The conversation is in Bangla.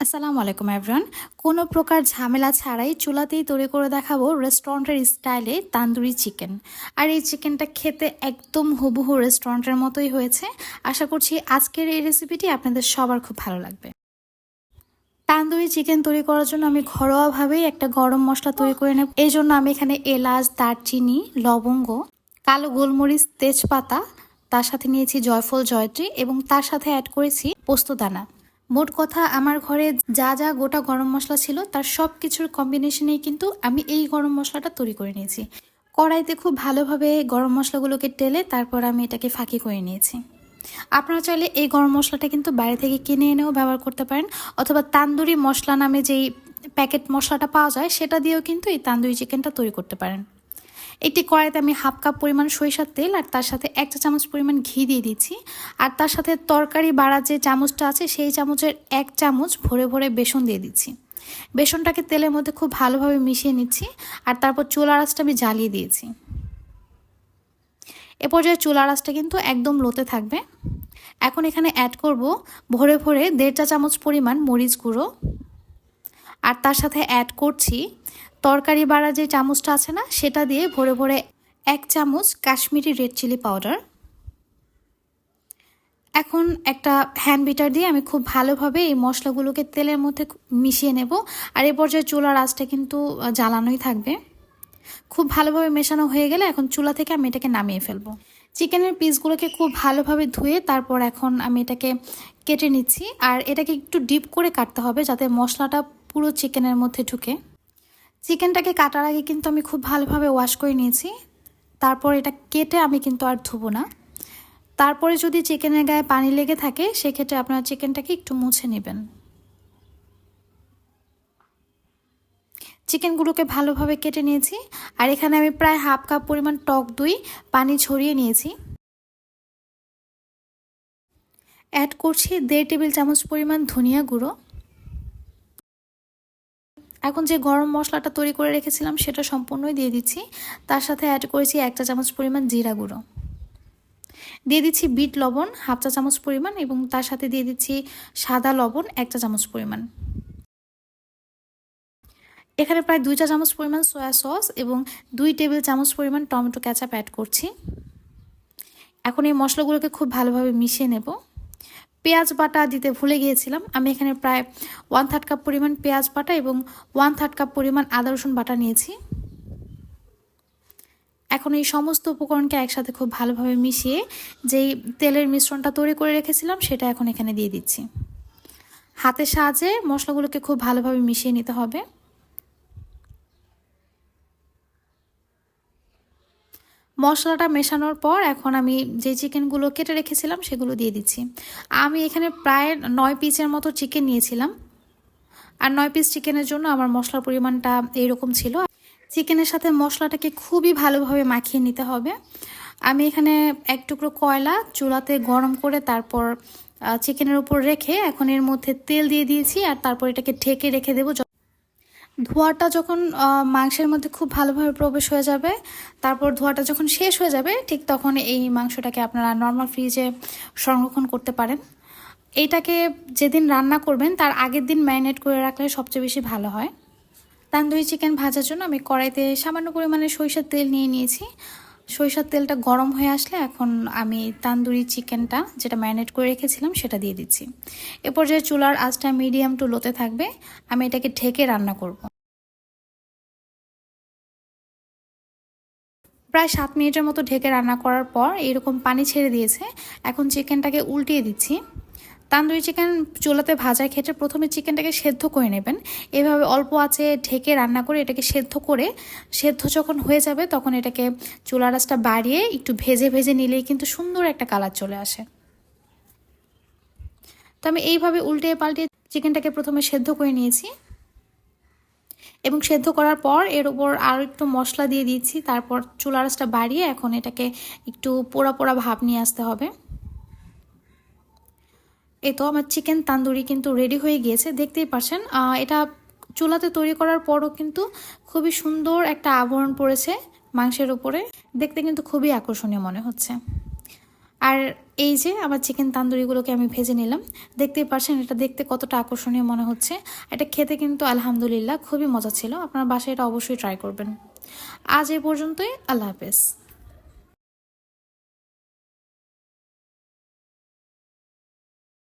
আসসালামু আলাইকুম এভরিওয়ান। কোনো প্রকার ঝামেলা ছাড়াই চুলাতেই তৈরি করে দেখাবো রেস্টুরেন্টের স্টাইলে তান্দুরি চিকেন। আর এই চিকেনটা খেতে একদম হুবহু রেস্টুরেন্টের মতোই হয়েছে। আশা করছি আজকের এই রেসিপিটি আপনাদের সবার খুব ভালো লাগবে। তান্দুরি চিকেন তৈরি করার জন্য আমি ঘরোয়াভাবেই একটা গরম মশলা তৈরি করে নেব। এই জন্য আমি এখানে এলাচ, দারচিনি, লবঙ্গ, কালো গোলমরিচ, তেজপাতা, তার সাথে নিয়েছি জয়ফল, জয়ত্রী এবং তার সাথে অ্যাড করেছি পোস্তদানা। মোট কথা আমার ঘরে যা যা গোটা গরম মশলা ছিল তার সব কিছুর কম্বিনেশনেই কিন্তু আমি এই গরম মশলাটা তৈরি করে নিয়েছি। কড়াইতে খুব ভালোভাবে গরম মশলাগুলোকে টেলে তারপর আমি এটাকে ফাঁকি করে নিয়েছি। আপনারা চাইলে এই গরম মশলাটা কিন্তু বাইরে থেকে কিনে এনেও ব্যবহার করতে পারেন, অথবা তান্দুরি মশলা নামে যেই প্যাকেট মশলাটা পাওয়া যায় সেটা দিয়েও কিন্তু এই তান্দুরি চিকেনটা তৈরি করতে পারেন। একটি কড়াইতে আমি হাফ কাপ পরিমাণ সরিষার তেল আর তার সাথে 1 চা চামচ পরিমাণ ঘি দিয়ে দিচ্ছি। আর তার সাথে তরকারি বাড়ার যে চামচটা আছে সেই চামচের 1 চামচ ভরে ভরে বেসন দিয়ে দিচ্ছি। বেসনটাকে তেলের মধ্যে খুব ভালোভাবে মিশিয়ে নিচ্ছি। আর তারপর চুলার আঁচটা আমি জ্বালিয়ে দিয়েছি। এ পর্যায়ে চুলার আঁচটা কিন্তু একদম লোতে থাকবে। এখন এখানে অ্যাড করব ভরে ভরে 1.5 চা চামচ পরিমাণ মরিচ গুঁড়ো। আর তার সাথে অ্যাড করছি তরকারি বাড়ার যে চামচটা আছে না সেটা দিয়ে ভরে ভরে 1 চামচ কাশ্মীরি রেড চিলি পাউডার। এখন একটা হ্যান্ড বিটার দিয়ে আমি খুব ভালোভাবে এই মশলাগুলোকে তেলের মধ্যে মিশিয়ে নেব। আর এই পর্যায়ে চুলার আঁচটা কিন্তু জ্বালানোই থাকবে। খুব ভালোভাবে মেশানো হয়ে গেলে এখন চুলা থেকে আমি এটাকে নামিয়ে ফেলবো। চিকেনের পিসগুলোকে খুব ভালোভাবে ধুয়ে তারপর এখন আমি এটাকে কেটে নিচ্ছি। আর এটাকে একটু ডিপ করে কাটতে হবে যাতে মশলাটা পুরো চিকেনের মধ্যে ঢুকে। চিকেনটাকে কাটার আগে কিন্তু আমি খুব ভালোভাবে ওয়াশ করে নিয়েছি। তারপর এটা কেটে আমি কিন্তু আর ধুবো না। তারপরে যদি চিকেনের গায়ে পানি লেগে থাকে সেক্ষেত্রে আপনার চিকেনটাকে একটু মুছে নেবেন। চিকেনগুলোকে ভালোভাবে কেটে নিয়েছি। আর এখানে আমি প্রায় হাফ কাপ পরিমাণ টক দই পানি ছড়িয়ে নিয়েছি। অ্যাড করছি 1.5 টেবিল চামচ পরিমাণ ধনিয়া গুঁড়ো। এখন যে গরম মশলাটা তৈরি করে রেখেছিলাম সেটা সম্পূর্ণই দিয়ে দিচ্ছি। তার সাথে অ্যাড করেছি 1 চা চামচ পরিমাণ জিরা গুঁড়ো। দিয়ে দিচ্ছি বিট লবণ হাফ চা চামচ পরিমাণ এবং তার সাথে দিয়ে দিচ্ছি সাদা লবণ 1 চা চামচ পরিমাণ। এখানে প্রায় 2 চা চামচ পরিমাণ সয়া সস এবং 2 টেবিল চামচ পরিমাণ টমেটো কেচাপ অ্যাড করছি। এখন এই মশলাগুলোকে খুব ভালোভাবে মিশিয়ে নেব। পেঁয়াজ বাটা দিতে ভুলে গিয়েছিলাম। আমি এখানে প্রায় 1/3 কাপ পরিমাণ পেঁয়াজ বাটা এবং 1/3 কাপ পরিমাণ আদা রসুন বাটা নিয়েছি। এখন এই সমস্ত উপকরণকে একসাথে খুব ভালোভাবে মিশিয়ে যেই তেলের মিশ্রণটা তৈরি করে রেখেছিলাম সেটা এখন এখানে দিয়ে দিচ্ছি। হাতের সাহায্যে মশলাগুলোকে খুব ভালোভাবে মিশিয়ে নিতে হবে। মশলাটা মেশানোর পর এখন আমি যে চিকেনগুলো কেটে রেখেছিলাম সেগুলো দিয়ে দিচ্ছি। আমি এখানে প্রায় 9 পিসের মতো চিকেন নিয়েছিলাম। আর 9 পিস চিকেনের জন্য আমার মশলার পরিমাণটা এইরকম ছিল। চিকেনের সাথে মশলাটাকে খুবই ভালোভাবে মাখিয়ে নিতে হবে। আমি এখানে 1 টুকরো কয়লা চুলাতে গরম করে তারপর চিকেনের উপর রেখে এখন এর মধ্যে তেল দিয়ে দিয়েছি। আর তারপর এটাকে ঢেকে রেখে দেবো। ধোঁয়াটা যখন মাংসের মধ্যে খুব ভালোভাবে প্রবেশ হয়ে যাবে, তারপর ধোঁয়াটা যখন শেষ হয়ে যাবে ঠিক তখন এই মাংসটাকে আপনারা নর্মাল ফ্রিজে সংরক্ষণ করতে পারেন। এইটাকে যেদিন রান্না করবেন তার আগের দিন ম্যারিনেট করে রাখলে সবচেয়ে বেশি ভালো হয়। তান্দুরি চিকেন ভাজার জন্য আমি কড়াইতে সামান্য পরিমাণে সরিষার তেল নিয়ে নিয়েছি। সরিষার তেলটা গরম হয়ে আসলে এখন আমি তান্দুরি চিকেনটা যেটা ম্যারিনেট করে রেখেছিলাম সেটা দিয়ে দিচ্ছি। এ পর্যায়ে চুলার আঁচটা মিডিয়াম টু লোতে থাকবে। আমি এটাকে ঢেকে রান্না করব। প্রায় 7 মিনিটের মতো ঢেকে রান্না করার পর এরকম পানি ছেড়ে দিয়েছে। এখন চিকেনটাকে উল্টিয়ে দিচ্ছি। তান্দুরি চিকেন চুলাতে ভাজার ক্ষেত্রে প্রথমে চিকেনটাকে সেদ্ধ করে নেবেন। এভাবে অল্প আঁচে ঢেকে রান্না করে এটাকে সেদ্ধ যখন হয়ে যাবে তখন এটাকে চুলার আঁচটা বাড়িয়ে একটু ভেজে ভেজে নিলেই কিন্তু সুন্দর একটা কালার চলে আসে। তো আমি এইভাবে উল্টে পাল্টে চিকেনটাকে প্রথমে সেদ্ধ করে নিয়েছি এবং সেদ্ধ করার পর এর উপর আরও একটু মশলা দিয়ে দিয়েছি। তারপর চুলার আঁচটা বাড়িয়ে এখন এটাকে একটু পোড়া পোড়া ভাব নিয়ে আসতে হবে। এই তো আমার চিকেন তান্দুরি কিন্তু রেডি হয়ে গিয়েছে, দেখতেই পাচ্ছেন। এটা চুলাতে তৈরি করার পরও কিন্তু খুবই সুন্দর একটা আবরণ পড়েছে মাংসের উপরে, দেখতে কিন্তু খুবই আকর্ষণীয় মনে হচ্ছে। আর এই যে আমার চিকেন তান্দুরিগুলোকে আমি ভেজে নিলাম। দেখতেই পারছেন এটা দেখতে কতটা আকর্ষণীয় মনে হচ্ছে। এটা খেতে কিন্তু আলহামদুলিল্লাহ খুবই মজা ছিল। আপনার বাসায় এটা অবশ্যই ট্রাই করবেন। আজ এই পর্যন্তই। আল্লাহ হাফেজ।